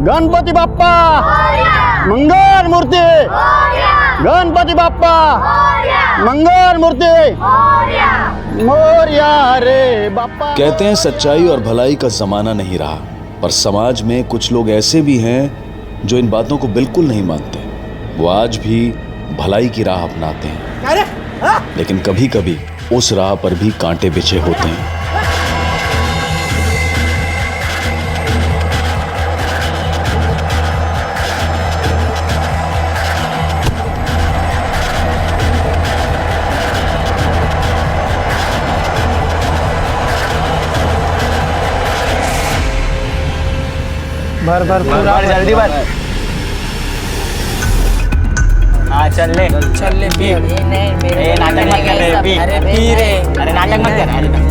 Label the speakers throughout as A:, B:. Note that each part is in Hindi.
A: गणपति बाप्पा मंगल मूर्ति, गणपति बाप्पा मंगल मूर्ति, मोरया रे बाप्पा।
B: कहते हैं सच्चाई और भलाई का जमाना नहीं रहा, पर समाज में कुछ लोग ऐसे भी हैं जो इन बातों को बिल्कुल नहीं मानते। वो आज भी भलाई की राह अपनाते हैं, लेकिन कभी कभी उस राह पर भी कांटे बिछे होते हैं।
C: भर पूरा जल्दी भर। हाँ चल ले पी। नाटक मत कर रहे, पी रे। अरे नाटक मत कर।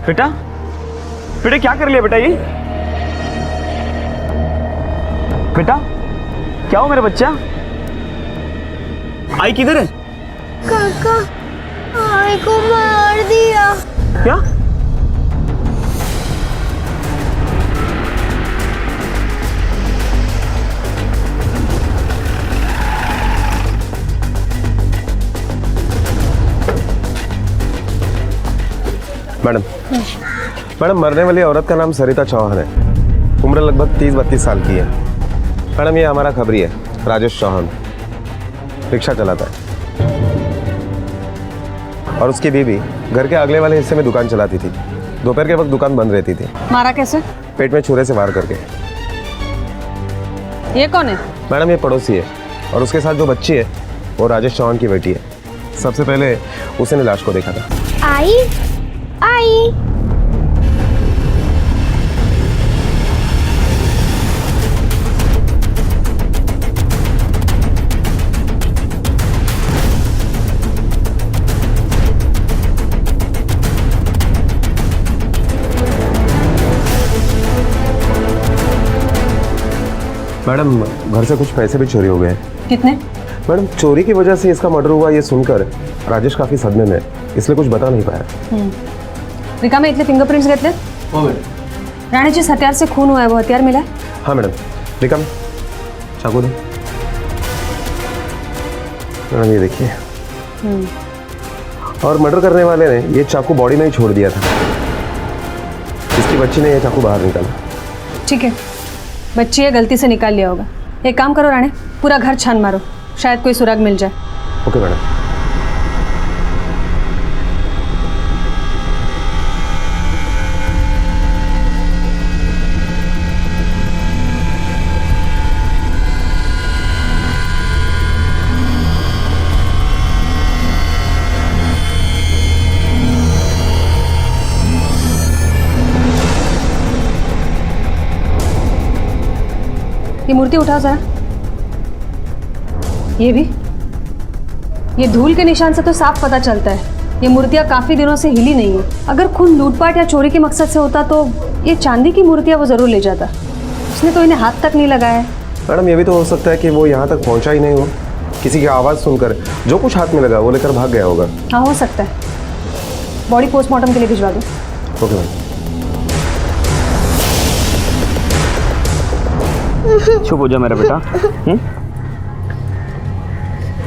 D: बेटा बेटा क्या कर लिया बेटा ये? बेटा क्या हो मेरा बच्चा? आई किधर है?
E: काका आई को मार दिया।
D: क्या?
F: मैडम मरने वाली औरत का नाम सरिता चौहान है। उम्र लगभग 30-32 साल की है। मैडम ये हमारा खबरी है, राजेश चौहान, रिक्शा चलाता है और उसकी बीवी घर के अगले वाले हिस्से में दुकान चलाती थी। दोपहर के वक्त दुकान बंद रहती थी।
G: मारा कैसे?
F: पेट में छुरे से वार करके।
G: ये कौन है?
F: मैडम ये पड़ोसी है और उसके साथ जो बच्ची है वो राजेश चौहान की बेटी है। सबसे पहले उसने लाश को देखा था।
E: आई
F: मैडम घर से कुछ पैसे भी चोरी हो गए हैं।
G: कितने?
F: मैडम चोरी की वजह से इसका मर्डर हुआ ये सुनकर राजेश काफी सदमे में, इसलिए कुछ बता नहीं पाया।
G: रिकामे इतने फिंगरप्रिंट्स घेतले?
F: हो मैडम।
G: राणे जिस हथियार से खून हुआ है वो हथियार मिला है?
F: हाँ मैडम। रिकामे चाकू दो। मैडम ये देखिए। और मर्डर करने वाले ने ये चाकू बॉडी में ही छोड़ दिया था। इसकी बच्ची ने ये चाकू बाहर निकाला।
G: ठीक है, बच्ची है, गलती से निकाल लिया होगा। एक काम करो राणे, पूरा घर छान मारो, शायद कोई सुराग मिल जाए।
F: Okay madam.
G: ये मूर्ति उठाओ जरा। ये भी, ये धूल के निशान से तो साफ पता चलता है ये मूर्तियां काफी दिनों से हिली नहीं है। अगर खून लूटपाट या चोरी के मकसद से होता तो ये चांदी की मूर्तियां वो जरूर ले जाता। उसने तो इन्हें हाथ तक नहीं लगाया है।
F: मैडम ये भी तो हो सकता है कि वो यहाँ तक पहुँचा ही नहीं हो, किसी की आवाज़ सुनकर जो कुछ हाथ में लगा वो लेकर भाग गया होगा।
G: हाँ हो सकता है। बॉडी पोस्टमार्टम के लिए भिजवा दो।
F: Okay madam.
D: चुप हो जा मेरा बेटा।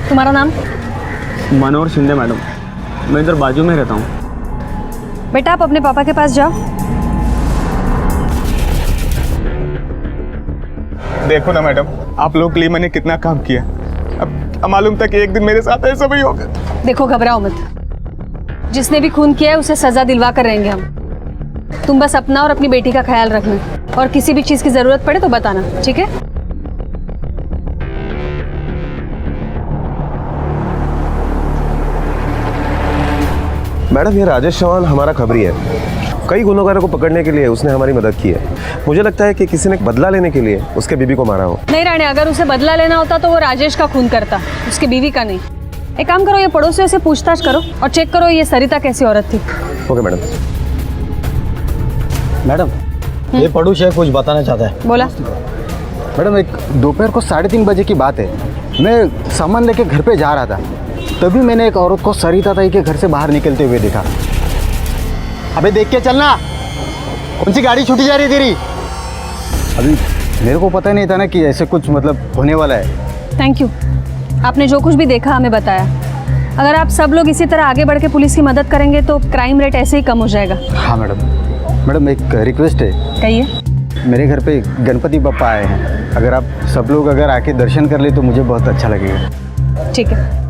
G: तुम्हारा नाम?
D: मनोहर शिंदे मैडम, मैं इधर बाजू में रहता हूँ।
G: बेटा आप अपने पापा के पास जाओ।
H: देखो ना मैडम, आप लोगों के लिए मैंने कितना काम किया। अब मालूम था कि एक दिन मेरे साथ ऐसा भी होगा।
G: देखो घबराओ मत, जिसने भी खून किया है उसे सजा दिलवा कर रहेंगे हम। तुम बस अपना और अपनी बेटी का ख्याल रखना। और किसी भी चीज़ की ज़रूरत पड़े तो बताना, ठीक है?
F: मैडम, ये राजेश चौहान हमारा खबरी है। कई गुनहगारों को पकड़ने के लिए उसने हमारी मदद की है। मुझे लगता है कि किसी ने बदला लेने के लिए उसके बीबी को मारा हो।
G: नहीं राणे, अगर उसे बदला लेना होता तो वो राजेश का खून करता, उसकी बीवी का नहीं। एक काम करो, ये पड़ोसियों से पूछताछ करो और चेक करो ये सरिता कैसी औरत थी।
F: Okay madam.
A: मैडम, ये पड़ोसी है, कुछ बताना चाहता है।
G: बोला।
A: मैडम, एक दोपहर को 3:30 बजे की बात है। मैं सामान लेके घर पे जा रहा था, तभी मैंने एक औरत को सरिता ताई के घर से बाहर निकलते हुए देखा। अबे देख के चलना, कौन सी गाड़ी छूटी जा रही तेरी? अभी मेरे को पता नहीं था ना कि ऐसे कुछ मतलब होने वाला है।
G: थैंक यू, आपने जो कुछ भी देखा हमें बताया। अगर आप सब लोग इसी तरह आगे बढ़ के पुलिस की मदद करेंगे तो क्राइम रेट ऐसे ही कम हो जाएगा।
A: हाँ मैडम। मैडम, एक रिक्वेस्ट है।
G: कहिए।
A: मेरे घर पे गणपति बप्पा आए हैं, अगर आप सब लोग अगर आके दर्शन कर ले तो मुझे बहुत अच्छा लगेगा।
G: ठीक है।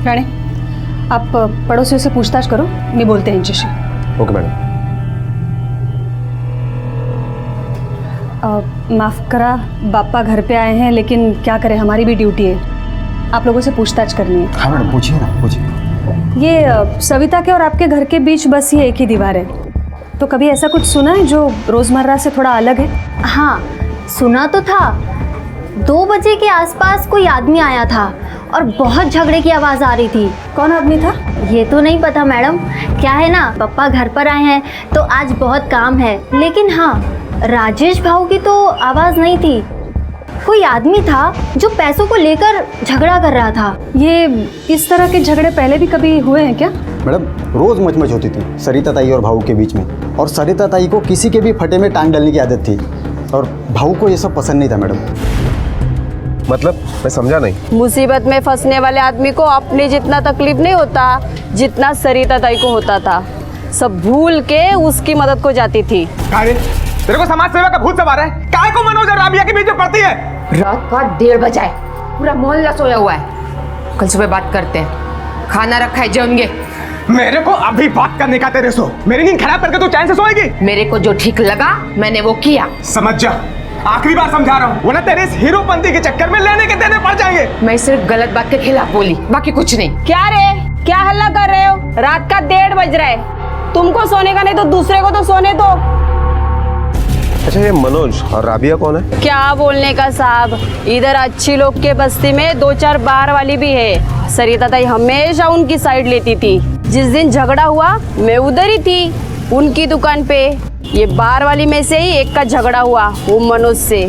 G: राणे, आप पड़ोसियों से पूछताछ करो, मैं बोलते हैं इनसे।
F: Okay madam.
G: माफ़ करा, बापा घर पे आए हैं, लेकिन क्या करें, हमारी भी ड्यूटी है। आप लोगों से पूछताछ करनी है।
A: हाँ मैडम, पूछिए ना, पूछिए।
G: ये सविता के और आपके घर के बीच बस ये एक ही दीवार है, तो कभी ऐसा कुछ सुना है जो रोज़मर्रा से थोड़ा अलग है?
E: हाँ, सुना तो था। 2 बजे के आसपास कोई आदमी आया था और बहुत झगड़े की आवाज़ आ रही थी।
G: कौन आदमी था?
E: ये तो नहीं पता मैडम, क्या है ना, पापा घर पर आए हैं तो आज बहुत काम है। लेकिन हाँ, राजेश भाऊ की तो आवाज़ नहीं थी। कोई आदमी था जो पैसों को लेकर झगड़ा कर रहा था।
G: ये इस तरह के झगड़े पहले भी कभी हुए हैं क्या?
A: मैडम, रोज़ मचमच होती थी सरिता ताई और भाऊ के बीच में, और सरिता ताई को किसी के भी फटे में टांग डालने की आदत थी, और भाऊ को ये सब पसंद नहीं था। मैडम,
F: मतलब मैं समझा नहीं।
I: मुसीबत में फंसने वाले आदमी को अपने जितना तकलीफ नहीं होता जितना सरिता ताई को होता था। सब भूल के उसकी मदद को जाती थी।
H: अरे तेरे को समाज सेवा का भूत सवार है, काय को मनोज और राबिया के बीच में पड़ती है?
J: रात का 1:30 बजा है, पूरा मोहल्ला सोया हुआ है। कल सुबह बात करते हैं, खाना रखा है, जाऊंगे।
H: मेरे को अभी बात करने का तेरे सो, मेरी नींद खराब करके तू चैन से सोएगी?
J: मेरे को जो ठीक लगा मैंने वो किया।
H: समझ जा, आखिरी बार समझा रहा हूँ, वरना तेरे इस हीरोपंती के चक्कर में लेने के देने पड़ जाएंगे।
J: मैं सिर्फ गलत बात के खिलाफ बोली, बाकी कुछ नहीं।
I: क्या रे, क्या हल्ला कर रहे हो? रात का 1:30 बज रहा है, तुमको सोने का नहीं तो दूसरे को तो सोने दो।
F: अच्छा, ये मनोज और राबिया कौन है?
I: क्या बोलने का साहब, इधर अच्छी लोग के बस्ती में 2-4 बार वाली भी है। सरिता ताई हमेशा उनकी साइड लेती थी। जिस दिन झगड़ा हुआ मैं उधर ही थी उनकी दुकान पे। ये बार वाली में से ही एक का झगड़ा हुआ, वो मनोज से।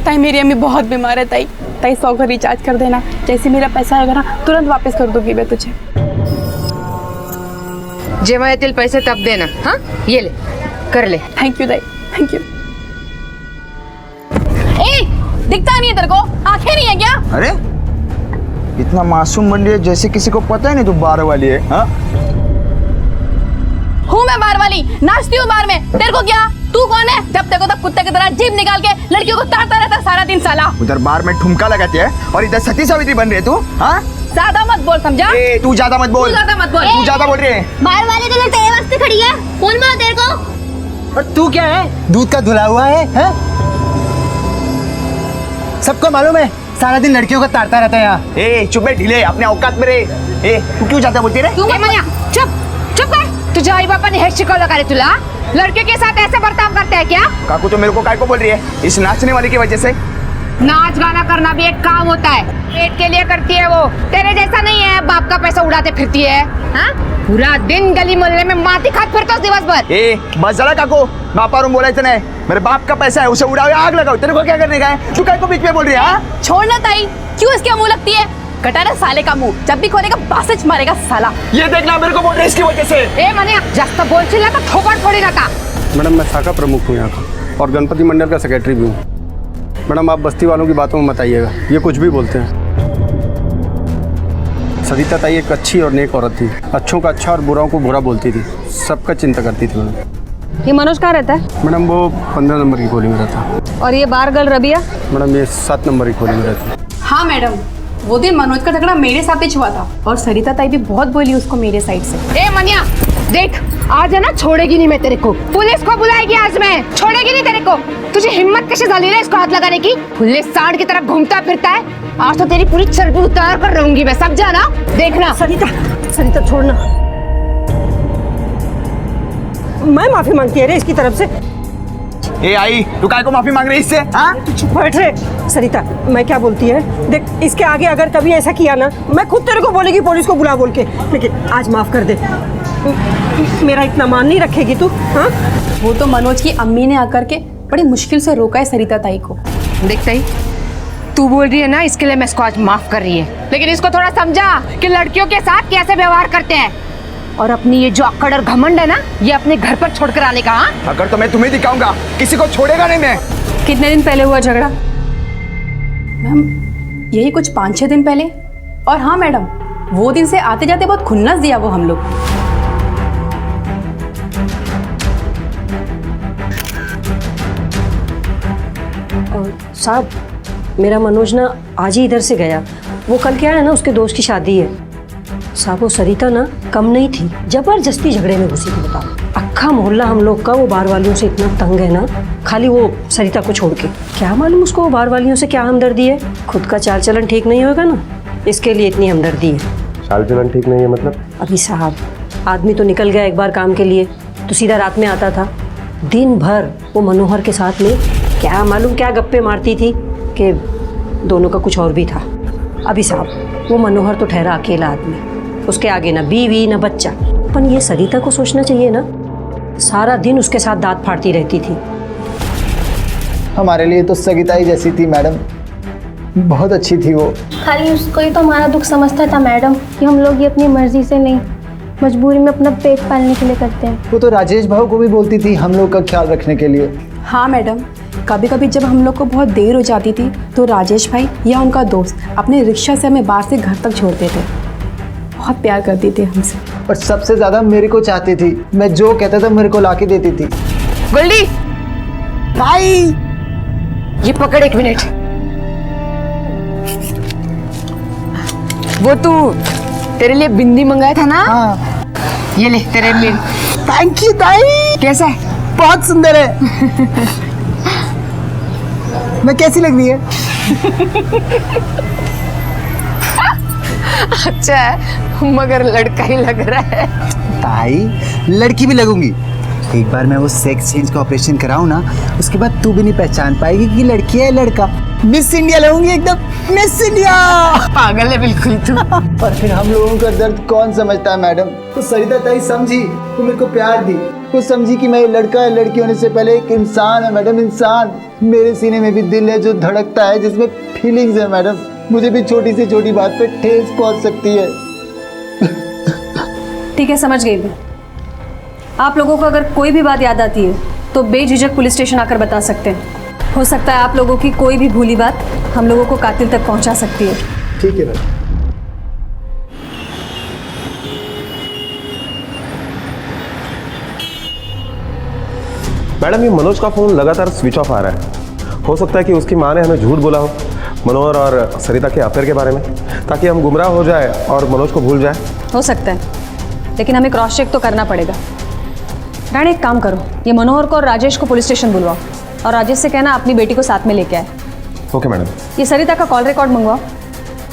K: ताई, मेरी अम्मी बहुत बीमार है। ताई 100 का रिचार्ज कर देना, जैसे मेरा पैसा आएगा ना तुरंत वापस कर दूंगी मैं तुझे।
J: जेव्हा येतील पैसे तब देना। हाँ, ये ले, कर ले।
K: थैंक यू ताई, थैंक यू।
I: ए, दिखता नहीं है तेरे को? आंखें नहीं है क्या?
C: अरे इतना मासूम बन रही है जैसे किसी को पता ही नहीं तू बार वाली है। हाँ,
I: हूँ मैं बार वाली, नाचती हूँ बार में। तेरे को क्या? तू कौन है? जब देखो तब कुत्ते की तरह जीभ निकाल के लड़कियों को ताड़ता रहता सारा दिन साला।
C: उधर बार में ठुमका लगाती है और इधर सती सावित्री बन रही है तू। हाँ,
I: ज्यादा मत बोल, समझा?
C: ए, तू ज्यादा मत बोल,
I: तू ज्यादा मत बोल।
C: तू ज्यादा बोल रही है।
E: बाहर वाले तो तेरे वास्ते खड़ी है, कौन बोला तेरे को?
A: और तू क्या है, दूध का धुला हुआ है, हैं? सबको मालूम है सारा दिन लड़कियों को ताड़ता रहता है यहाँ।
C: ए चुप है ढीले, अपने औकात में रहे। ए तू क्यों ज्यादा बोलती है?
J: तू क्या मनिया? चुप चुप कर। तुझ्या आई बापा ने हेड शिकवलं का रे तुला? लड़के के साथ ऐसे बर्ताव करते हैं क्या?
C: काकू तो मेरे को काय को बोल रही है, इस नाचने वाली की वजह से।
J: नाच गाना करना भी एक काम होता है, पेट के लिए करती है वो। तेरे जैसा नहीं है, बाप का पैसा उड़ाते फिरती है। हाँ, पूरा दिन गली मोहल्ले में माटी खात फिरतो दिवस भर।
C: ए बस जरा काकू, बापा रूम बोलायचं नहीं। मेरे बाप का पैसा है, उसे उड़ाओ या आग लगाओ, तेरे को क्या करने का है? तू काय को बीच में बोल रही है? हाँ,
I: छोड़ना ताई, क्यों इसके मुंह लगती है? कटारा साले का मुंह, जब भी खोलेगा बासच मारेगा साला।
C: ये देखना, मेरे को बोल रही है इसकी वजह से।
J: ए मनिया, जास्त बोलशील ना तो थोपड़ फोडीन आता।
D: मैडम, मैं शाखा प्रमुख हूँ यहाँ का और गणपति मंडल का सेक्रेटरी भी हूँ। मैडम, आप बस्ती वालों की बातों में मत आइएगा, ये कुछ भी बोलते हैं। सरिता ताई एक अच्छी और नेक औरत थी, अच्छों का अच्छा और बुराओं को बुरा बोलती थी, सबका चिंता करती थी मैडम।
G: ये मनोज कहाँ रहता है?
D: मैडम वो 15 नंबर की खोली में रहता है।
G: और ये बार गर्ल रबिया?
D: मैडम ये 7 नंबर की खोली में रहती है।
K: हाँ मैडम, वो दिन मनोज का झगड़ा मेरे साथ ही हुआ था और सरिता ताई भी बहुत बोली उसको मेरे साइड से।
J: ए मनिया देख, आज है ना छोड़ेगी नहीं मैं तेरे को। पुलिस को बुलाएगी आज मैं, छोड़ेगी नहीं तेरे को। तुझे हिम्मत कैसे झाली रे इसको हाथ लगाने की? पुलिस सांड की तरफ घूमता फिरता है। आज तो तेरी पूरी चर्बी उतार कर रहूंगी मैं, समझा ना? देखना।
L: सरिता छोड़ना, मैं माफी मांगती है रे इसकी तरफ से।
C: ए आई, तू काय को माफी मांग रही इससे? हाँ?
L: चुप बैठ रे। सरिता मैं क्या बोलती है, देख इसके आगे अगर कभी ऐसा किया ना, मैं खुद तेरे को बोलेगी पुलिस को बुला बोल के। लेकिन आज माफ कर दे, मेरा इतना मान नहीं रखेगी तू? हाँ,
K: वो तो मनोज की अम्मी ने आकर के बड़ी मुश्किल से रोका है सरिता ताई को।
J: देख ताई, तू बोल रही है ना इसके लिए मैं इसको आज माफ कर रही है, लेकिन इसको थोड़ा समझा कि लड़कियों के साथ कैसे व्यवहार करते हैं। और अपनी ये जो अक्कड़ और घमंड है ना, ये अपने घर पर छोड़कर आने का। हाँ?
C: अगर तो मैं तुम्हें दिखाऊंगा, किसी को छोड़ेगा नहीं मैं।
G: कितने दिन पहले हुआ झगड़ा?
K: मैम यही कुछ 5-6 दिन पहले। और हाँ मैडम, वो दिन से आते जाते बहुत खुन्नस दिया वो हम लोग।
L: साहब मेरा मनोज ना आज ही इधर से गया। वो कल क्या है ना, उसके दोस्त की शादी है। साहब वो सरिता ना कम नहीं थी, जबरदस्ती झगड़े में घुसी थी। बताओ, अक्खा मोहल्ला हम लोग का वो बार वालियों से इतना तंग है ना, खाली वो सरिता को छोड़ के। क्या मालूम उसको वो बार वालियों से क्या हमदर्दी है। खुद का चाल चलन ठीक नहीं होगा ना, इसके लिए इतनी हमदर्दी है।
F: चाल चलन ठीक नहीं है मतलब?
L: अभी साहब आदमी तो निकल गया एक बार काम के लिए, तो सीधा रात में आता था। दिन भर वो मनोहर के साथ में क्या मालूम क्या गप्पे मारती थी कि दोनों का कुछ और भी था। अभी साहब वो मनोहर तो ठहरा अकेला आदमी, उसके आगे ना बीवी ना बच्चा। पर ये सरिता को सोचना चाहिए ना, सारा दिन उसके साथ दांत फाड़ती रहती थी।
A: हमारे लिए तो सगिताई जैसी थी मैडम, बहुत अच्छी थी वो।
E: खाली उसको ही तो हमारा दुख समझता था मैडम, कि हम लोग ये अपनी मर्जी से नहीं, मजबूरी में अपना पेट पालने के लिए करते हैं।
A: वो तो राजेश भाव को भी बोलती थी हम लोग का ख्याल रखने के लिए।
K: हाँ मैडम, कभी कभी जब हम लोग को बहुत देर हो जाती थी तो राजेश भाई या उनका दोस्त अपने रिक्शा से हमें बाहर से घर तक छोड़ते थे। बहुत प्यार करती थी हमसे,
A: और सबसे ज्यादा मेरे को चाहती थी। मैं जो कहता था मेरे को लाके देती थी।
J: गोल्डी भाई, ये पकड़ 1 मिनट। वो तू तेरे लिए बिंदी मंगाया था ना?
A: हाँ।
J: ये ले तेरे लिए।
A: थैंक यू ताई।
J: कैसा है?
A: बहुत सुंदर है। मैं कैसी लग रही है?
J: अच्छा है, मगर लड़का ही लग रहा है।
A: ताई लड़की भी लगूंगी। एक बार मैं वो सेक्स चेंज का ऑपरेशन कराऊं ना, उसके बाद तू भी नहीं पहचान पाएगी कि लड़की है लड़का। मिस इंडिया लगूंगी एकदम, मिस इंडिया।
J: पागल है बिल्कुल तू।
A: पर फिर हम लोगों का दर्द कौन समझता है मैडम? तो सरिता ताई समझी, वो मेरे को प्यार दी, वो समझी कि मैं ये लड़का है, लड़की होने से पहले एक इंसान है मैडम, इंसान। मेरे सीने में भी दिल है जो धड़कता है, जिसमें फीलिंग्स है मैडम। मुझे भी छोटी से छोटी बात पे ठेस पहुंच सकती है।
G: ठीक है, समझ गई मैं। आप लोगों को अगर कोई भी बात याद आती है तो बेझिझक पुलिस स्टेशन आकर बता सकते हैं। हो सकता है आप लोगों की कोई भी भूली बात हम लोगों को कातिल तक पहुंचा सकती है।
A: ठीक है मैडम।
F: मैडम ये मनोज का फ़ोन लगातार स्विच ऑफ आ रहा है। हो सकता है कि उसकी माँ ने हमें झूठ बोला हो मनोहर और सरिता के अफेयर के बारे में, ताकि हम गुमराह हो जाए और मनोज को भूल जाए।
G: हो सकता है, लेकिन हमें क्रॉस चेक तो करना पड़ेगा। रानी एक काम करो, ये मनोहर को और राजेश को पुलिस स्टेशन बुलवाओ और राजेश से कहना अपनी बेटी को साथ में लेके आए।
F: Okay madam.
G: ये सरिता का कॉल रिकॉर्ड मंगवाओ,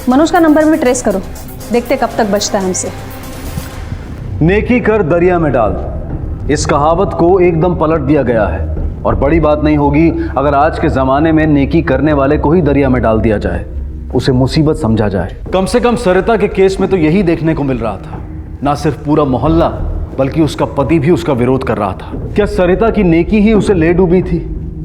G: मनोज का नंबर भी ट्रेस करो, देखते कब तक बचता है हमसे।
B: नेकी कर दरिया में डाल, इस कहावत को एकदम पलट दिया गया है। और बड़ी बात नहीं होगी अगर आज के ज़माने में नेकी करने वाले को ही दरिया में डाल दिया जाए, उसे मुसीबत समझा जाए। कम से कम सरिता के केस में तो यही देखने को मिल रहा था। ना सिर्फ पूरा मोहल्ला बल्कि उसका पति भी उसका विरोध कर रहा था। क्या सरिता की नेकी ही उसे ले डूबी थी?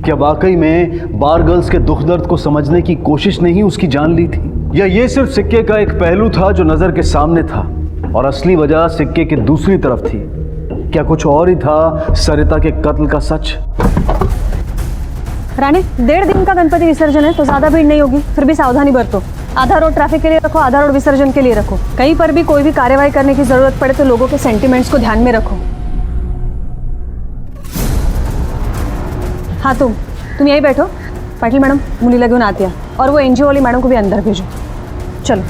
B: क्या वाकई में बार गर्ल्स के दुख दर्द को समझने की कोशिश ने ही उसकी जान ली थी? या ये सिर्फ सिक्के का एक पहलू था जो नज़र के सामने था और असली वजह सिक्के की दूसरी तरफ थी? क्या कुछ और ही था सरिता के कत्ल का सच?
G: रानी 1.5 दिन का गणपति विसर्जन है तो ज़्यादा भीड़ नहीं होगी, फिर भी सावधानी बरतो। आधा रोड ट्रैफिक के लिए रखो, आधा रोड विसर्जन के लिए रखो। कहीं पर भी कोई भी कार्रवाई करने की जरूरत पड़े तो लोगों के सेंटिमेंट्स को ध्यान में रखो। हाँ तुम यही बैठो, पाटिल मैडम मुलीला घेऊन आते हैं और वो एनजीओ वाली मैडम को भी अंदर भेजो। चलो।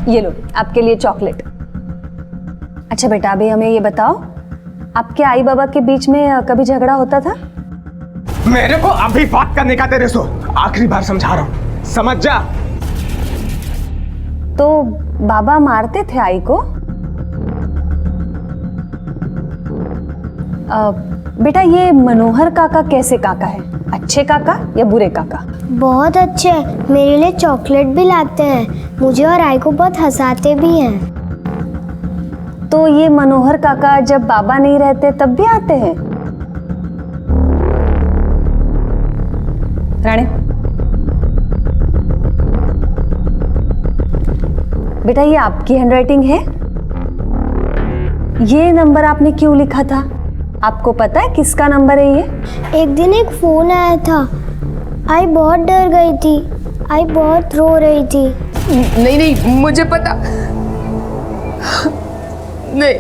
G: ये लो आपके लिए चॉकलेट। अच्छा बेटा, अभी हमें ये बताओ, आपके आई बाबा के बीच में कभी झगड़ा होता था?
H: मेरे को अभी बात करने का तेरे सो आखिरी बार समझा रहा हूँ, समझ जा।
G: तो बाबा मारते थे आई को? बेटा ये मनोहर काका कैसे काका है, अच्छे काका या बुरे काका?
M: बहुत अच्छे, मेरे लिए चॉकलेट भी लाते हैं, मुझे और आई को बहुत हंसाते भी हैं।
G: तो ये मनोहर काका जब बाबा नहीं रहते तब भी आते हैं? राणे, बेटा ये आपकी हैंडराइटिंग है? ये नंबर आपने क्यों लिखा था? आपको पता है किसका नंबर है ये?
M: एक दिन एक फोन आया था, आई बहुत डर गई थी, आई बहुत रो रही थी।
J: नहीं नहीं मुझे पता नहीं।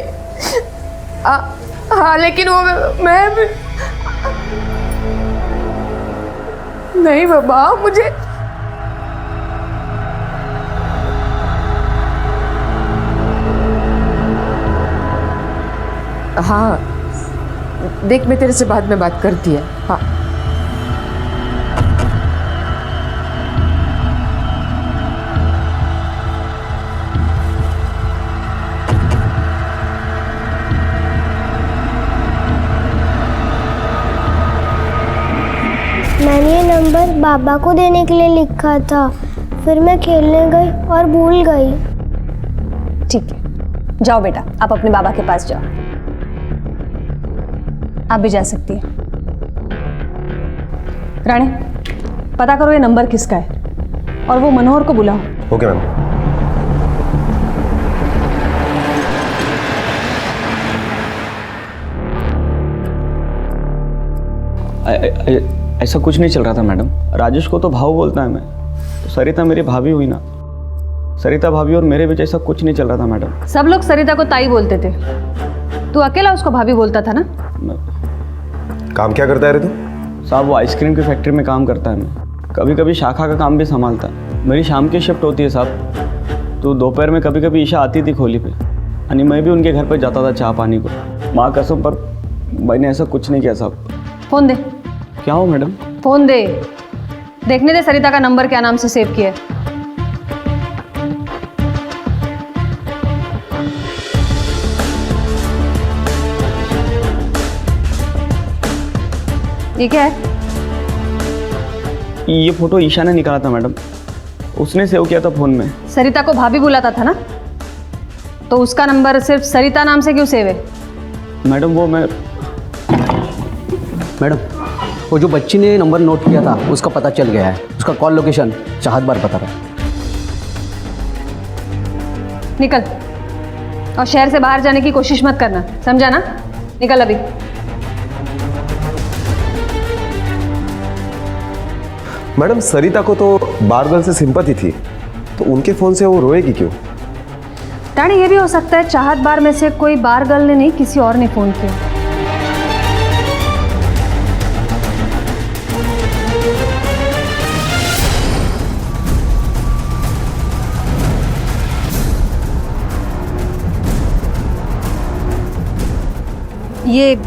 J: हाँ लेकिन वो मैं नहीं बाबा, मुझे हाँ देख, मैं तेरे से बाद में बात करती है। हाँ
M: मैंने ये नंबर बाबा को देने के लिए लिखा था, फिर मैं खेलने गई और भूल गई।
G: ठीक है, जाओ बेटा, आप अपने बाबा के पास जाओ। आप भी जा सकती हैं। राणे, पता करो ये नंबर किसका है और वो मनोहर को बुलाओ।
F: Okay ma'am.
N: ऐसा कुछ नहीं चल रहा था मैडम। राजेश को तो भाव बोलता है मैं, तो सरिता मेरी भाभी हुई ना। सरिता भाभी और मेरे बीच ऐसा कुछ नहीं चल रहा था मैडम।
G: सब लोग सरिता को ताई बोलते थे, तू अकेला उसको भाभी बोलता था ना?
F: काम क्या करता है रे तू?
N: साहब वो आइसक्रीम की फैक्ट्री में काम करता है। मैं कभी कभी शाखा का काम भी संभालता है। मेरी शाम की शिफ्ट होती है साहब, तो दोपहर में कभी कभी ईशा आती थी खोली पे, यानी मैं भी उनके घर पे जाता था चाय पानी को। माँ कसम पर मैंने ऐसा कुछ नहीं किया साहब।
G: फोन दे।
N: क्या हो मैडम?
G: फोन दे, देखने दे सरिता का नंबर क्या नाम से सेव किया है। ये क्या है?
N: ये फोटो ईशा ने निकाला था मैडम, उसने सेव किया था फोन में।
G: सरिता को भाभी बुलाता था ना, तो उसका नंबर सिर्फ सरिता नाम से क्यों सेव है?
N: मैडम वो
O: मैडम वो जो बच्ची ने नंबर नोट किया था उसका पता चल गया है, उसका कॉल लोकेशन चाहत बार बता रहा है।
G: निकल, और शहर से बाहर जाने की कोशिश मत करना, समझा ना? निकल अभी।
F: मैडम सरिता को तो बारगल से सिंपैथी थी, तो उनके फोन से वो रोएगी क्यों?
G: रानी ये भी हो सकता है चाहत बार में से कोई बार गर्ल ने नहीं, किसी और ने फोन किया।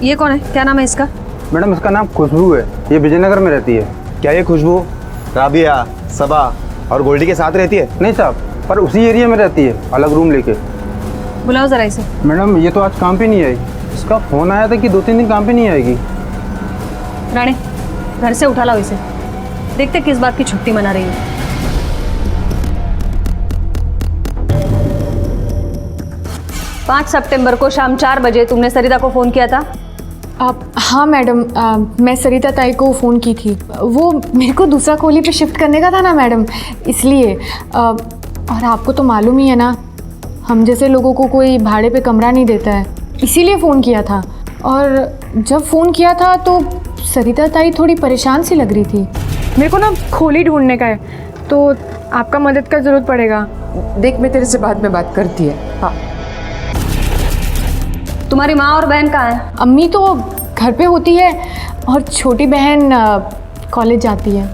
G: ये कौन है? क्या नाम है इसका?
D: मैडम इसका नाम खुशबू है, ये विजयनगर में रहती है।
F: क्या ये खुशबू राबिया, सबा और गोल्डी के साथ रहती है?
D: नहीं साहब, पर उसी एरिया में रहती है, अलग रूम लेके।
G: बुलाओ जरा इसे।
D: मैडम ये तो आज काम पे नहीं आई, इसका फोन आया था कि 2-3 दिन काम पे नहीं आएगी।
G: राणे घर से उठा लाओ इसे, देखते किस बात की छुट्टी मना रही है। 5 सितंबर को शाम 4 बजे तुमने सरिता को फ़ोन किया था?
K: हाँ मैडम, मैं सरिता ताई को फ़ोन की थी। वो मेरे को दूसरा कोहली पे शिफ्ट करने का था ना मैडम, इसलिए। और आपको तो मालूम ही है ना, हम जैसे लोगों को कोई भाड़े पे कमरा नहीं देता है, इसीलिए फ़ोन किया था। और जब फ़ोन किया था तो सरिता ताई थोड़ी परेशान सी लग रही थी। मेरे को ना खोली ढूंढने का है, तो आपका मदद का ज़रूरत पड़ेगा।
J: देख मैं तेरे से बाद में बात करती है। हाँ
G: तुम्हारी माँ और बहन कहाँ है?
K: अम्मी तो घर पे होती है और छोटी बहन कॉलेज जाती है।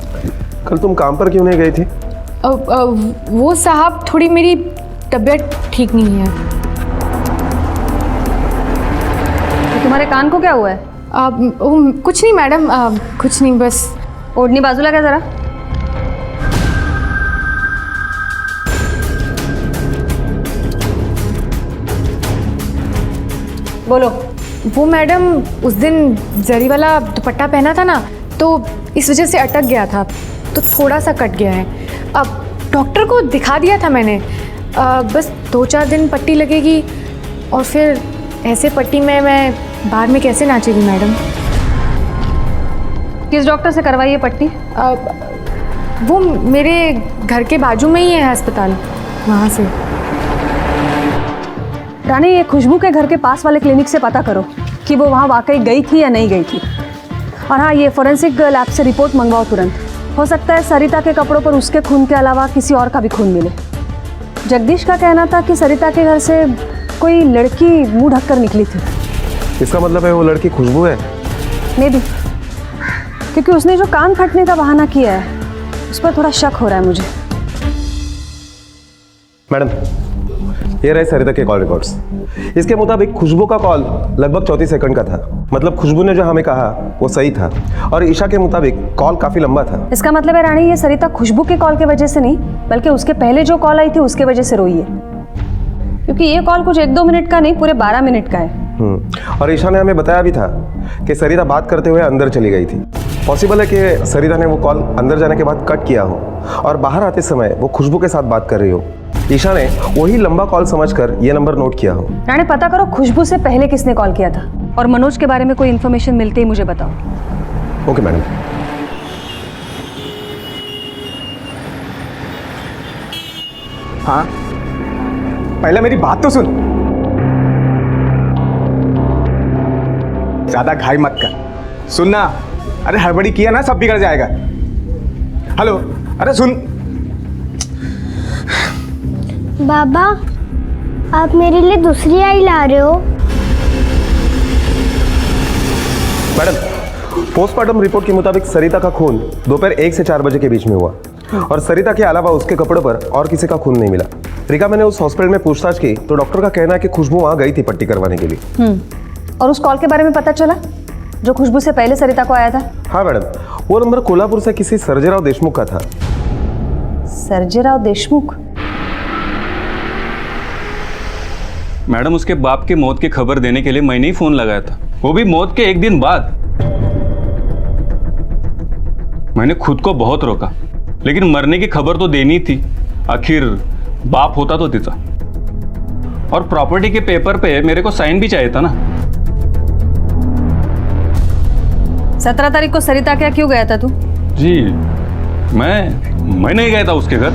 F: कल तुम काम पर क्यों नहीं गई थी?
K: वो साहब थोड़ी मेरी तबीयत ठीक नहीं है।
G: तो तुम्हारे कान को क्या हुआ है?
K: कुछ नहीं मैडम, कुछ नहीं, बस।
G: ओढ़नी बाजूला क्या जरा। बोलो।
K: वो मैडम उस दिन जरी वाला दुपट्टा पहना था ना, तो इस वजह से अटक गया था, तो थोड़ा सा कट गया है। अब डॉक्टर को दिखा दिया था मैंने, बस 2-4 दिन पट्टी लगेगी और फिर ऐसे पट्टी में मैं बाहर में कैसे नाचेगी मैडम।
G: किस डॉक्टर से करवाई है पट्टी?
K: वो मेरे घर के बाजू में ही है अस्पताल, वहाँ से।
G: रानी, ये खुशबू के घर के पास वाले क्लिनिक से पता करो कि वो वहाँ वाकई गई थी या नहीं गई थी। और हाँ, ये फोरेंसिक लैब से रिपोर्ट मंगवाओ तुरंत। हो सकता है सरिता के कपड़ों पर उसके खून के अलावा किसी और का भी खून मिले। जगदीश का कहना था कि सरिता के घर से कोई लड़की मुंह ढककर निकली थी।
F: इसका मतलब है वो लड़की खुशबू है?
G: मे भी, क्योंकि उसने जो कान फटने का बहाना किया है उस पर थोड़ा शक हो रहा है मुझे।
F: मैडम, ये रहे सरिता के कॉल रिकॉर्ड्स। इसके मुताबिक खुशबू का कॉल लगभग 34 सेकंड का था। मतलब खुशबू ने जो हमें कहा वो सही था, और ईशा के मुताबिक कॉल काफी लंबा था।
G: इसका मतलब है रानी, ये सरिता खुशबू के कॉल की वजह से नहीं, बल्कि उसके पहले जो कॉल आई थी उसके वजह से रोई है, क्योंकि ये कॉल कुछ 1-2 मिनट का नहीं, पूरे 12 मिनट का है।
F: और ईशा ने हमें बताया भी था कि सरिता बात करते हुए अंदर चली गई थी। पॉसिबल है कि सरिता ने वो कॉल अंदर जाने के बाद कट किया हो और बाहर आते समय वो खुशबू के साथ बात कर रही हो। ईशा ने वही लंबा कॉल समझकर ये नंबर नोट किया हो।
G: रानी, पता करो खुशबू से पहले किसने कॉल किया था, और मनोज के बारे में कोई इन्फॉर्मेशन मिलते ही मुझे बताओ।
F: Okay madam.
H: हाँ, पहले मेरी बात तो सुन। ज्यादा घाई मत कर, सुनना। अरे हड़बड़ी किया ना, सब बिगड़ जाएगा। हेलो, अरे सुन।
M: बाबा, आप मेरे लिए दूसरी आई ला रहे हो?
F: मैडम, पोस्टमार्टम रिपोर्ट के मुताबिक सरिता का खून दोपहर 1 से 4 बजे के बीच में हुआ, और सरिता के अलावा उसके कपड़ों पर और किसी का खून नहीं मिला। रिका, मैंने उस हॉस्पिटल में पूछताछ की तो डॉक्टर का कहना है कि खुशबू वहां गई थी पट्टी करवाने के लिए।
G: और उस कॉल के बारे में पता चला जो खुशबू से पहले सरिता को आया था?
F: हाँ मैडम, वो नंबर कोल्हापुर से किसी सर्जेराव देशमुख का था।
G: सर्जेराव देशमुख?
P: मैडम, उसके बाप के मौत की खबर देने के लिए मैंने ही फोन लगाया था, वो भी मौत के 1 दिन बाद। मैंने खुद को बहुत रोका, लेकिन मरने की खबर तो देनी थी। आखिर बाप होता तो तिचा, और प्रॉपर्टी के पेपर पे मेरे को साइन भी चाहिए था ना।
G: 17 तारीख को सरिता क्या क्यों गया था तू?
P: जी, मैं नहीं गया था उसके घर।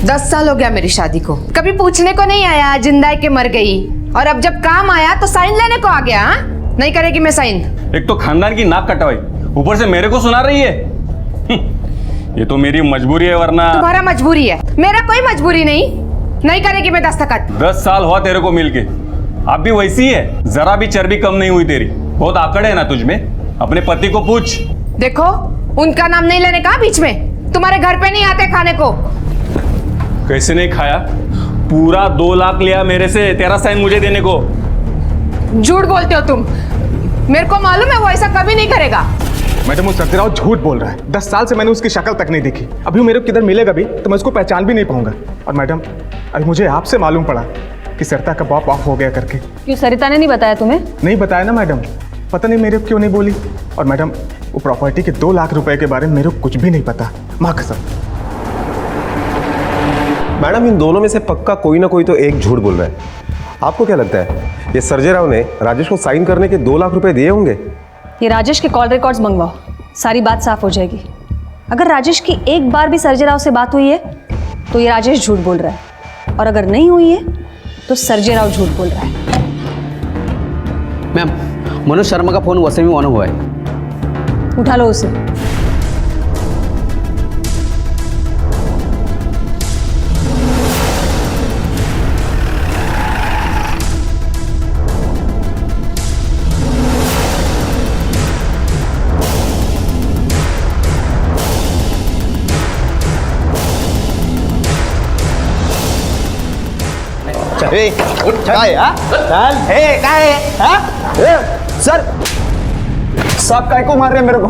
J: 10 साल हो गया मेरी शादी को, कभी पूछने को नहीं आया जिंदा है कि मर गई, और अब जब काम आया तो साइन लेने को आ गया। हाँ, नहीं करेगी मैं साइन।
P: एक तो खानदान की नाक कटवाई, ऊपर से मेरे को सुना रही है। ये तो मेरी मजबूरी है, वरना।
J: तुम्हारा मजबूरी है, मेरा कोई मजबूरी नहीं करेगी मैं दस्तखत।
P: 10 साल हुआ तेरे को मिलके, अब भी वैसी है, जरा भी चर्बी कम नहीं हुई तेरी। बहुत आकड़ है ना तुझ में, अपने पति को पूछ।
J: देखो, उनका नाम नहीं लेने का बीच में, तुम्हारे घर पे नहीं आते खाने को।
P: कैसे नहीं खाया? पूरा 2 लाख लिया मेरे से तेरा साइन मुझे देने को।
J: झूठ बोलते हो तुम, मेरे को मालूम है वो ऐसा कभी नहीं करेगा।
H: मैडम, वो सर्जेराव झूठ बोल रहा है। 10 साल से मैंने उसकी शक्ल तक नहीं देखी, अभी वो मेरे को किधर मिलेगा भी तो मैं उसको पहचान भी नहीं पाऊंगा। और मैडम, अभी मुझे आपसे मालूम पड़ा कि सरिता का बाप ऑफ हो गया करके।
G: क्यों, सरिता ने नहीं बताया तुम्हें?
H: नहीं बताया ना मैडम, पता नहीं मेरे को क्यों नहीं बोली। और मैडम, वो प्रॉपर्टी के 2 लाख रुपए के बारे में मेरे को कुछ भी नहीं पता, माँ कसम।
F: मैडम, इन दोनों में से पक्का कोई ना कोई तो एक झूठ बोल रहा है। आपको क्या लगता है, ये सर्जेराव ने राजेश को साइन करने के 2 लाख रुपए दिए होंगे?
G: ये राजेश के कॉल रिकॉर्ड्स मंगवाओ, सारी बात साफ हो जाएगी। अगर राजेश की एक बार भी सर्जेराव से बात हुई है तो ये राजेश झूठ बोल रहा है, और अगर नहीं हुई है तो सर्जेराव झूठ बोल रहा है।
O: मैम, मनोज शर्मा का फोन वैसे भी ऑन हुआ है।
G: उठा लो उसे।
H: सर साहब काय को मार रहे हैं मेरे को?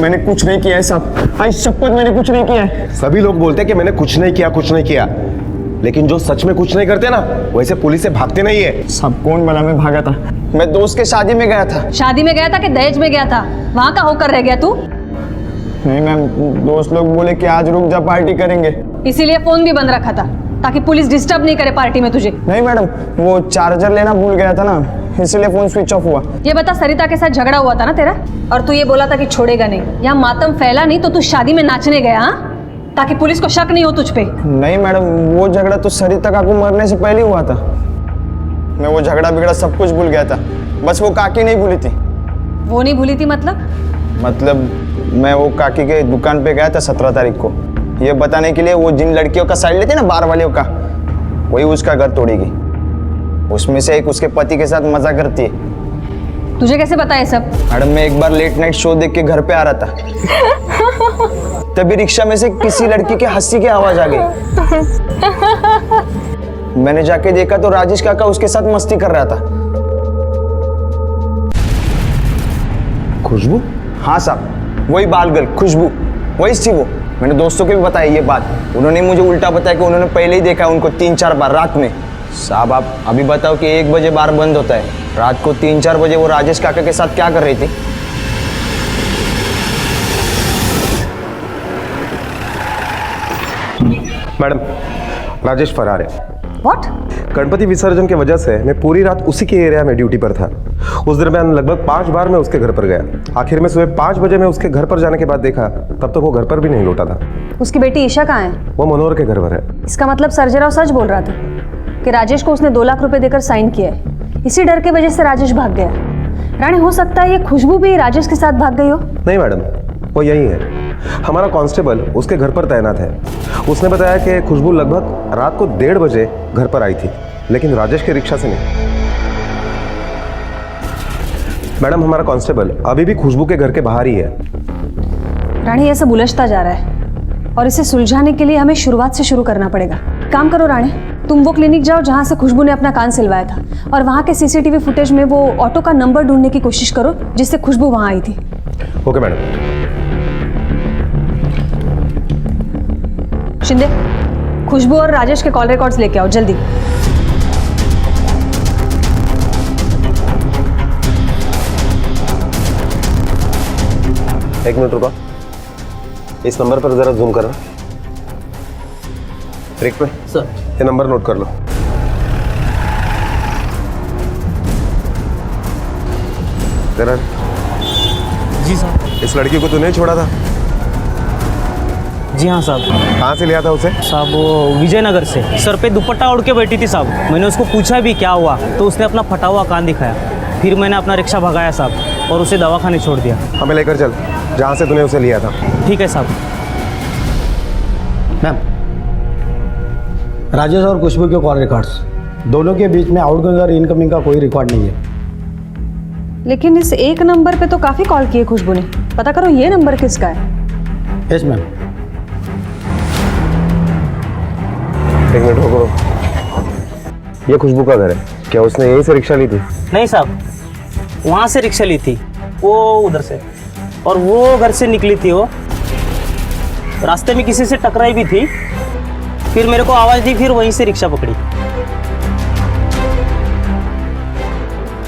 H: मैंने कुछ नहीं किया है साहब, आई शपथ मैंने कुछ नहीं किया है।
F: सभी लोग बोलते हैं कि मैंने कुछ नहीं किया, लेकिन जो सच में कुछ नहीं करते ना वैसे पुलिस से भागते नहीं है।
H: सब कौन बना मैं भागा था? मैं दोस्त के शादी में गया था।
G: शादी में गया था कि दहेज में गया था? वहाँ का होकर रह गया तू?
H: नहीं मैम, दोस्त लोग बोले कि आज रुक जा पार्टी करेंगे,
G: इसीलिए फोन भी बंद रखा था ताकि पुलिस डिस्टर्ब नहीं करे पार्टी में तुझे।
H: नहीं मैडम, वो चार्जर लेना भूल गया था ना, इसलिए फोन स्विच ऑफ हुआ।
G: ये बता, सरिता के साथ झगड़ा हुआ था ना तेरा, और तू ये बोला था कि छोड़ेगा नहीं। यहाँ मातम फैला नहीं तो तू शादी में नाचने गया, हाँ? ताकि पुलिस को शक नहीं हो तुझ पे।
H: नहीं मैडम, वो झगड़ा तो सरिता काकू मरने से पहले हुआ था। मैं वो झगड़ा बिगड़ा सब कुछ भूल गया था, बस वो काकी नहीं भूली थी।
G: वो नहीं भूली थी
H: मतलब मैं वो काकी के दुकान पे गया था 17 तारीख को, ये बताने के लिए वो जिन लड़कियों का साइड लेते ना, बार वालियों का, वही उसका घर तोड़ेगी। उसमें से एक उसके पति के साथ मजा करती है।
G: तुझे कैसे पता है सब?
H: मैडम, मैं एक बार लेट नाइट शो देख के घर पे आ रहा था, तभी रिक्शा में से किसी लड़की के हंसी की आवाज आ गई। मैंने जाके देखा तो राजेश काका उसके साथ मस्ती कर रहा था।
F: खुशबू?
H: हाँ साहब, वही बाल गर्ल खुशबू, वही थी वो। मैंने दोस्तों को भी बताया ये बात, उन्होंने मुझे उल्टा बताया कि उन्होंने पहले ही देखा उनको 3-4 बार रात में। साहब आप अभी बताओ कि 1 बजे बार बंद होता है, रात को 3-4 बजे वो राजेश काका के साथ क्या कर रही थी?
F: मैडम, राजेश फरार है।
G: What?
F: गणपति विसर्जन की वजह से मैं पूरी रात उसी के एरिया में ड्यूटी पर था। उस दरमियान लगभग 5 बार मैं उसके घर पर गया। आखिर में सुबह 5 बजे मैं उसके घर पर जाने के बाद देखा, तब तो वो घर पर भी नहीं लौटा था।
G: उसकी बेटी ईशा कहाँ है?
F: वो मनोहर के घर पर है।
G: इसका मतलब सर्जेराव सच बोल रहा था कि राजेश को उसने 2 लाख रुपए देकर साइन किया है। इसी डर की वजह से राजेश भाग गया। रानी, हो सकता है ये खुशबू भी राजेश के साथ भाग गई हो?
F: नहीं मैडम, वो यही है। हमारा कांस्टेबल उसके घर पर तैनात है। उसने बताया कि खुशबू लगभग रात को 1:30 बजे घर पर आई थी, लेकिन राजेश के रिक्शा से नहीं। मैडम, हमारा कांस्टेबल अभी भी खुशबू के घर के बाहर ही है।
G: रानी, ये सब उलझता जा रहा है और इसे सुलझाने के लिए हमें शुरुआत से शुरू करना पड़ेगा। काम करो रानी, तुम वो क्लिनिक जाओ जहाँ से खुशबू ने अपना कान सिलवाया था, और वहाँ के सीसीटीवी फुटेज में वो ऑटो का नंबर ढूंढने की कोशिश करो जिससे खुशबू वहाँ आई थी।
F: Okay madam.
G: शिंदे, खुशबू और राजेश के कॉल रिकॉर्ड्स लेके आओ जल्दी।
F: एक मिनट रुको, इस नंबर पर जरा जूम करना। रिक पे सर, ये नंबर नोट कर लो। जरा।
C: जी साहब।
F: इस लड़की को तूने ही छोड़ा था?
C: जी हाँ साहब।
F: कहाँ से लिया था उसे?
C: साहब वो विजयनगर से। सर पे दुपट्टा ओढ़ के बैठी थी साहब। मैंने उसको पूछा भी क्या हुआ, तो उसने अपना फटा हुआ कान दिखाया। फिर मैंने अपना रिक्शा भगाया साहब और उसे दवाखाने छोड़ दिया।
F: हमें लेकर चल जहाँ से तूने उसे लिया था।
C: ठीक है साहब।
O: मैम, राजेश और खुशबू के कॉल रिकॉर्ड्स, दोनों के बीच में आउटगोइंग और इनकमिंग का कोई रिकॉर्ड नहीं है।
G: लेकिन इस एक नंबर पे तो काफी कॉल किए खुशबू ने। पता करो ये नंबर किसका है।
O: Yes ma'am.
F: एक मिनट रुको, ये खुशबू का घर है क्या? उसने यहीं से रिक्शा ली थी?
C: नहीं साहब, वहाँ से रिक्शा ली थी, वो उधर से, और वो घर से निकली थी। वो रास्ते में किसी से टकराई भी थी, फिर मेरे को आवाज़ दी, फिर वहीं से रिक्शा पकड़ी।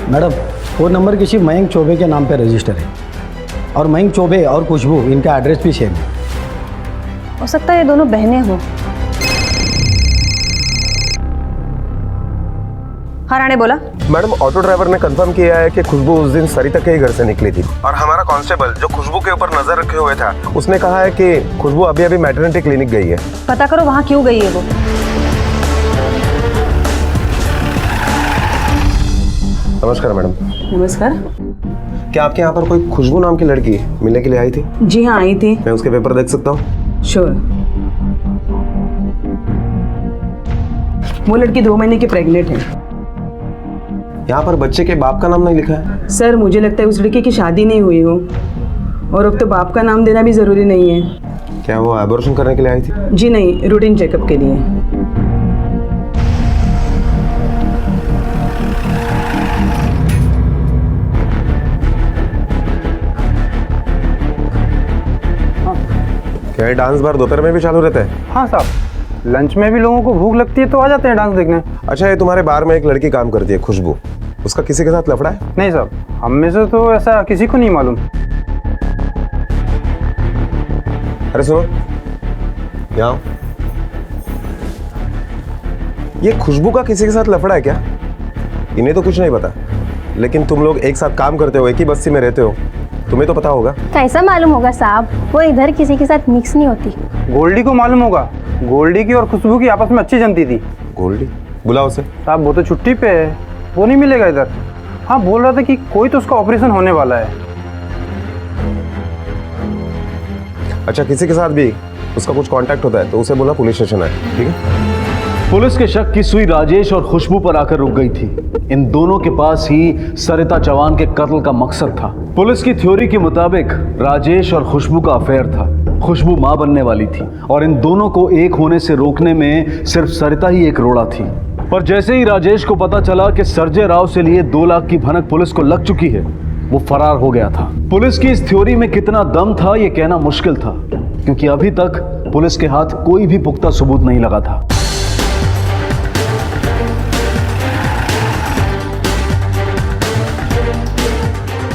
O: मैडम, वो नंबर किसी मयंक चौबे के नाम पे रजिस्टर है, और मयंक चौबे और खुशबू इनका एड्रेस भी सेम है।
G: हो सकता है ये दोनों बहनें हो। हाँ राणे, बोला।
F: मैडम, ऑटो ड्राइवर ने कंफर्म किया है कि खुशबू उस दिन सरिता के ही घर से निकली थी, और हमारा कांस्टेबल जो खुशबू के ऊपर नजर रखे हुए था, उसने कहा है कि खुशबू अभी अभी मैटरनिटी क्लिनिक गई है।
G: पता करो वहाँ क्यों गई है वो।
F: नमस्कार मैडम।
Q: नमस्कार।
F: क्या आपके यहाँ पर कोई खुशबू नाम की लड़की मिलने के लिए आई थी?
Q: जी हाँ, आई थी।
F: मैं उसके पेपर देख सकता हूँ?
Q: श्योर। वो लड़की 2 महीने की प्रेग्नेंट है।
F: यहाँ पर बच्चे के बाप का नाम नहीं लिखा है।
Q: सर, मुझे लगता है उस लड़की की शादी नहीं हुई हो, और अब तो बाप का नाम देना भी जरूरी नहीं है।
F: क्या वो एबॉर्शन करने के लिए आई थी?
Q: जी नहीं, रूटीन चेकअप के लिए।
F: क्या ये डांस बार दोपहर में भी चालू रहता है?
D: हाँ साहब, लंच में भी लोगों को भूख लगती है तो आ जाते हैं डांस देखने।
F: अच्छा, ये तुम्हारे बार में एक लड़की काम करती है खुशबू, उसका किसी के साथ लफड़ा है?
D: नहीं साहब, हम में से तो ऐसा किसी को नहीं मालूम।
F: अरे सुनो, यहाँ आओ। ये खुशबू का किसी के साथ लफड़ा है क्या? इन्हें तो कुछ नहीं पता, लेकिन तुम लोग एक साथ काम करते हो, एक ही बस्ती में रहते हो, तुम्हें तो पता होगा।
E: कैसा मालूम होगा साहब, वो इधर किसी के साथ मिक्स नहीं होती।
D: गोल्डी को मालूम होगा, गोल्डी की और खुशबू की आपस में अच्छी जमती थी।
F: गोल्डी? बुलाओ उसे।
D: साहब वो तो छुट्टी पे है, वो नहीं मिलेगा इधर। हाँ, बोल रहा था कि कोई तो उसका ऑपरेशन होने वाला है।
F: अच्छा, किसी के साथ भी उसका कुछ कांटेक्ट होता है तो उसे बोला पुलिस स्टेशन है, ठीक है?
B: पुलिस के शक की सुई राजेश और खुशबू पर आकर रुक गई थी। इन दोनों के पास ही सरिता चौहान के कत्ल का मकसद था। पुलिस की थ्योरी के मुताबिक राजेश और खुशबू का अफेयर था। खुशबू मां बनने वाली थी और इन दोनों को एक होने से रोकने में सिर्फ सरिता ही एक रोड़ा थी। पर जैसे ही राजेश को पता चला कि संजय राव से लिए 2 लाख की भनक पुलिस को लग चुकी है, वो फरार हो गया था। पुलिस की इस थ्योरी में कितना दम था ये कहना मुश्किल था, क्योंकि अभी तक पुलिस के हाथ कोई भी पुख्ता सबूत नहीं लगा था।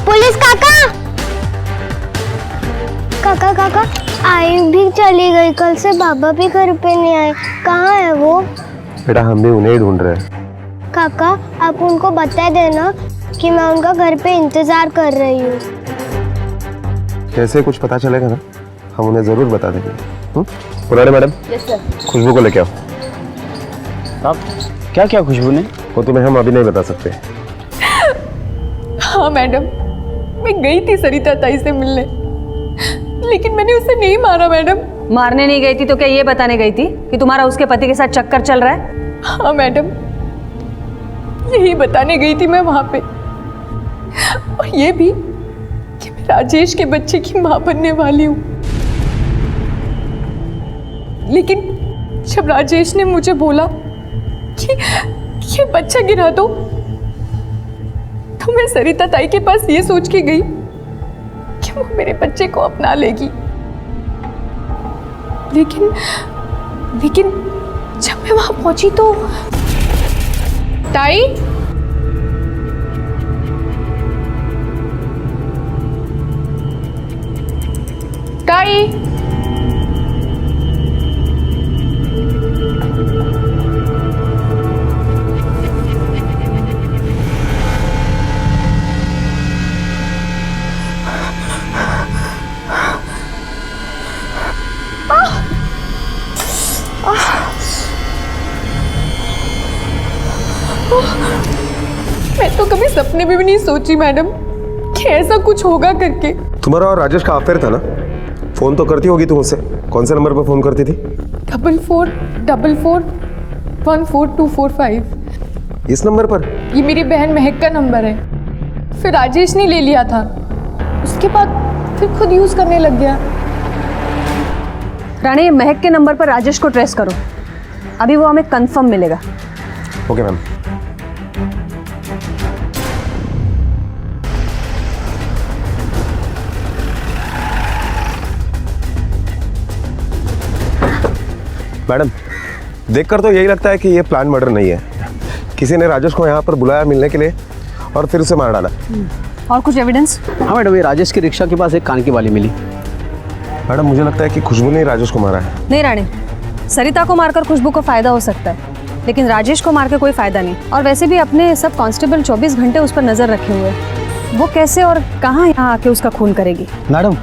M: पुलिस काका, काका काका, आई भी चली गई, कल से बाबा भी घर पे नहीं आए, कहाँ है वो?
F: बेटा, हम भी उन्हें ही ढूंढ रहे हैं।
M: काका, आप उनको बता देना कि मैं उनका घर पे इंतजार कर रही हूँ।
F: जैसे कुछ पता चलेगा ना, हम उन्हें जरूर बता देंगे। पुराने मैडम,
I: यस सर।
F: खुशबू को लेके आओ।
N: आप क्या क्या खुशबू ने?
F: वो तुम्हें हम अभी नहीं बता सकते।
K: हाँ मैडम, मैं गई थी सरिता ताई से मिलने, लेकिन मैंने उसे नहीं मारा मैडम।
L: मारने नहीं गई थी तो क्या ये बताने गई थी कि तुम्हारा उसके पति के साथ चक्कर चल रहा है?
K: हाँ मैडम, यही बताने गई थी मैं वहां पे, और ये भी कि मैं राजेश के बच्चे की मां बनने वाली हूँ। लेकिन जब राजेश ने मुझे बोला कि ये बच्चा गिरा दो, तो मैं सरिता ताई के पास ये सोच के गई कि वो मेरे बच्चे को अपना लेगी। लेकिन जब मैं वहां पहुंची तो ताई, ताई, मैं तो कभी सपने में भी नहीं सोची मैडम कि ऐसा कुछ होगा करके।
F: तुम्हारा और राजेश का अफेयर था ना? फोन तो करती होगी तुम उससे। कौन से नंबर पर फोन करती थी?
K: 4444144245।
F: इस नंबर पर?
K: ये मेरी बहन महक का नंबर है, फिर राजेश ने ले लिया था, उसके बाद फिर खुद यूज करने लग गया।
L: रानी, महक के नंबर पर राजेश को ट्रेस करो, अभी वो हमें कंफर्म मिलेगा।
F: Okay ma'am. मैडम, देखकर तो यही लगता है कि ये प्लान मर्डर नहीं है। किसी ने राजेश को यहाँ पर बुलाया मिलने के लिए और फिर उसे मार डाला।
L: और कुछ एविडेंस?
N: हाँ मैडम, ये राजेश की रिक्शा के पास एक कान की बाली मिली।
F: मैडम, मुझे लगता है कि खुशबू ने राजेश को मारा है।
L: नहीं रानी, सरिता को मारकर खुशबू को फायदा हो सकता है, लेकिन राजेश को मार के कोई फायदा नहीं। और वैसे भी अपने सब कांस्टेबल 24 घंटे उस पर नजर रखे हुए हैं, वो कैसे और कहाँ यहाँ आके उसका खून करेगी?
O: मैडम,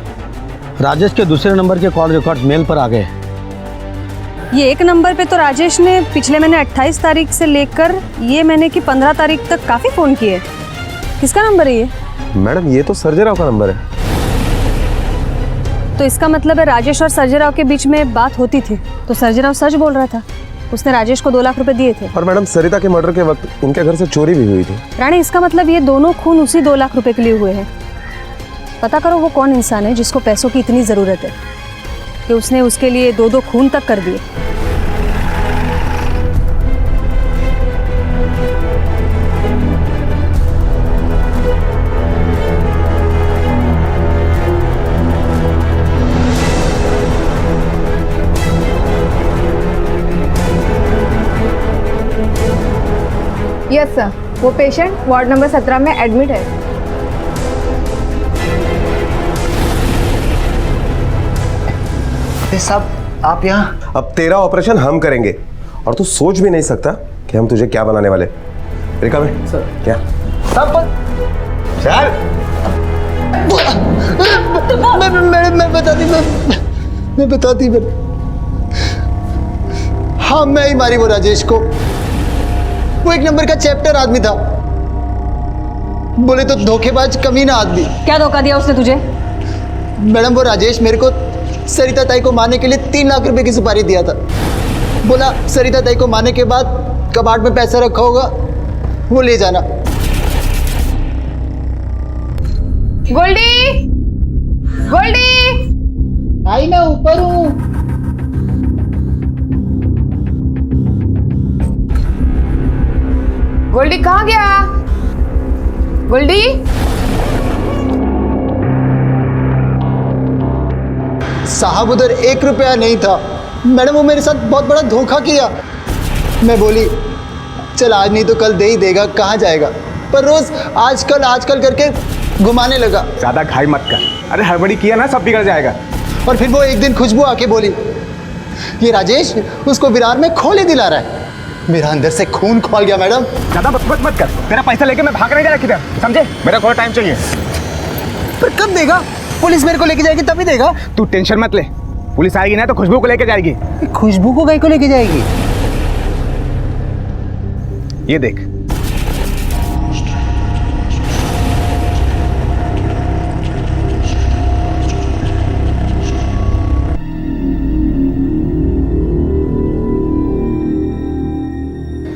O: राजेश के दूसरे नंबर के कॉल रिकॉर्ड्स मेल पर आ गए।
L: ये एक नंबर पे तो राजेश ने पिछले महीने 28 तारीख से लेकर ये महीने की 15 तारीख तक काफी फोन किए। किसका नंबर है ये?
F: मैडम, ये तो सर्जय राव का नंबर है।
L: तो इसका मतलब है राजेश और सर्जय राव के बीच में बात होती थी, तो सर्जय राव सच बोल रहा था, उसने राजेश को 2 लाख रुपए दिए थे।
F: और मैडम, सरिता के मर्डर के वक्त उनके घर से चोरी भी हुई थी।
L: रानी, इसका मतलब ये दोनों खून उसी 2 लाख रुपए के लिए हुए हैं। पता करो वो कौन इंसान है जिसको पैसों की इतनी जरूरत है कि उसने उसके लिए 2-2 खून तक कर दिए।
K: वो पेशेंट वार्ड नंबर 17 में एडमिट है।
A: साहब आप यहाँ?
F: अब तेरा ऑपरेशन हम करेंगे और तू सोच भी नहीं सकता कि हम तुझे क्या बनाने वाले। रिका में सर क्या चल
A: मैं बताती हाँ मैं ही मारी वो राजेश को। वो एक नंबर का चैप्टर आदमी था, बोले तो धोखेबाज कमीना आदमी।
L: क्या धोखा दिया उसने तुझे?
A: मैडम वो राजेश मेरे को सरिता ताई को मारने के लिए 3 लाख रुपए की सुपारी दिया था। बोला सरिता ताई को मारने के बाद कबाड़ में पैसा रखा होगा, वो ले जाना।
J: गोल्डी, गोल्डी,
A: आई मैं ऊपर हूँ।
J: गोल्डी कहाँ गया? गोल्डी,
A: साहब उधर 1 रुपया नहीं था। मैडम वो मेरे साथ बहुत बड़ा धोखा किया। मैं बोली चल आज नहीं तो कल दे ही देगा, कहाँ जाएगा, पर रोज आजकल करके घुमाने लगा।
H: ज्यादा घाई मत कर, अरे हड़बड़ी किया ना सब बिगड़ जाएगा।
A: और फिर वो एक दिन खुशबू आके बोली ये राजेश उसको विरार में खोले दिला रहा है। मेरा अंदर से खून खोल गया। मैडम
H: ज्यादा बकवास मत कर, तेरा पैसा लेके मैं भाग नहीं जा रहा किधर, समझे? मेरा थोड़ा टाइम चाहिए।
A: पर कब देगा? पुलिस मेरे को लेके जाएगी तभी देगा।
H: तू टेंशन मत ले, पुलिस आएगी ना तो खुशबू को लेके जाएगी।
A: खुशबू को कहीं को लेके जाएगी?
H: ये देख,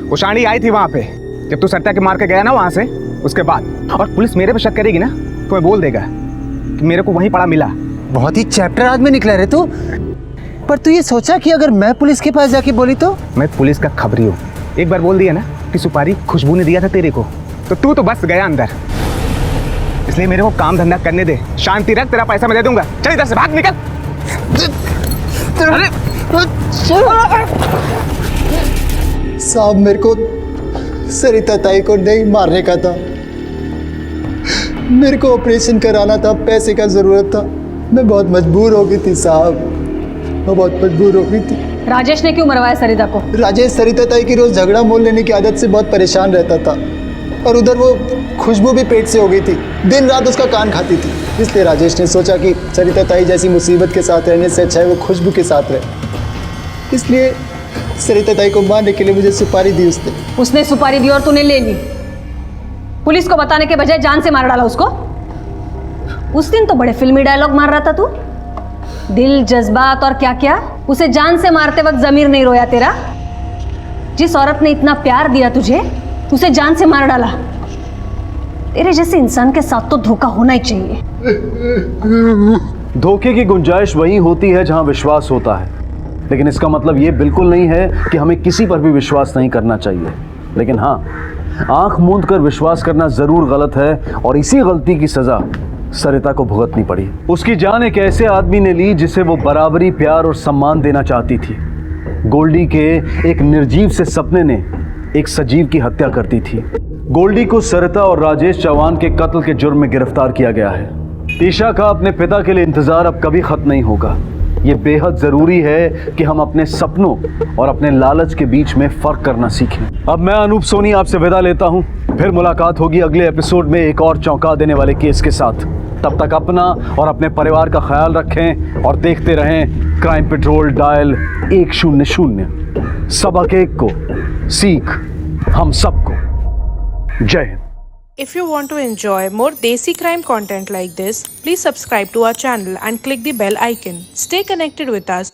H: वो शानी आई थी वहां पे जब तू सरिता के मार के गया ना वहां से, उसके बाद। और पुलिस मेरे पे शक करेगी ना तो मैं बोल देगा कि मेरे को वहीं पड़ा मिला।
A: बहुत ही चैप्टर आदमी निकला रे तू। पर तू ये सोचा कि अगर मैं पुलिस के पास जाके बोली तो?
H: मैं पुलिस का खबरी हूँ, एक बार बोल दिया ना कि सुपारी खुशबू ने दिया था तेरे को, तो तू तो बस गया अंदर। इसलिए मेरे को काम धंधा करने दे, शांति रख, तेरा पैसा मैं दे दूंगा। चल इधर से भाग, निकल।
A: साहब मेरे को सरिता ताई को नहीं मारने का था, मेरे को ऑपरेशन कराना था, पैसे का जरूरत था। मैं बहुत मजबूर हो गई थी साहब, मैं बहुत मजबूर हो गई थी।
L: राजेश ने क्यों मरवाया सरिता को?
A: राजेश सरिता ताई की रोज झगड़ा मोल लेने की आदत से बहुत परेशान रहता था, और उधर वो खुशबू भी पेट से हो गई थी, दिन रात उसका कान खाती थी। इसलिए राजेश ने सोचा कि सरिता ताई जैसी मुसीबत के साथ रहने से अच्छा है वो खुशबू के साथ रहे। इसलिए सरिता ताई को मारने के लिए मुझे सुपारी दी उसने।
L: उसने सुपारी दी और तूने ले ली। पुलिस को बताने के बजाय जान से मार डाला उसको। उस दिन तो बड़े फिल्मी डायलॉग मार रहा था तू, दिल जज्बात और क्या क्या। उसे जान से मारते वक्त जमीर नहीं रोया तेरा? जिस औरत ने इतना प्यार दिया तुझे, उसे जान से मार डाला। तेरे जैसे इंसान के साथ तो धोखा होना ही चाहिए।
B: धोखे की गुंजाइश वहीं होती है जहां विश्वास होता है, लेकिन इसका मतलब ये बिल्कुल नहीं है कि हमें किसी पर भी विश्वास नहीं करना चाहिए। लेकिन हाँ, आंख मूंद कर विश्वास करना जरूर गलत है, और इसी गलती की सजा सरिता को भुगतनी पड़ी। उसकी जान एक ऐसे आदमी ने ली जिसे वो बराबरी, प्यार और सम्मान देना चाहती थी। गोल्डी के एक निर्जीव से सपने ने एक सजीव की हत्या कर दी थी। गोल्डी को सरिता और राजेश चौहान के कत्ल के जुर्म में गिरफ्तार किया गया है। ईशा का अपने पिता के लिए इंतजार अब कभी खत्म नहीं होगा। ये बेहद जरूरी है कि हम अपने सपनों और अपने लालच के बीच में फर्क करना सीखें। अब मैं अनूप सोनी आपसे विदा लेता हूं, फिर मुलाकात होगी अगले एपिसोड में एक और चौंका देने वाले केस के साथ। तब तक अपना और अपने परिवार का ख्याल रखें और देखते रहें क्राइम पेट्रोल डायल 100। सबक एक को सीख हम सबको। जय Hind.
R: If you want to enjoy more Desi crime content like this, please subscribe to our channel and click the bell icon. Stay connected with us.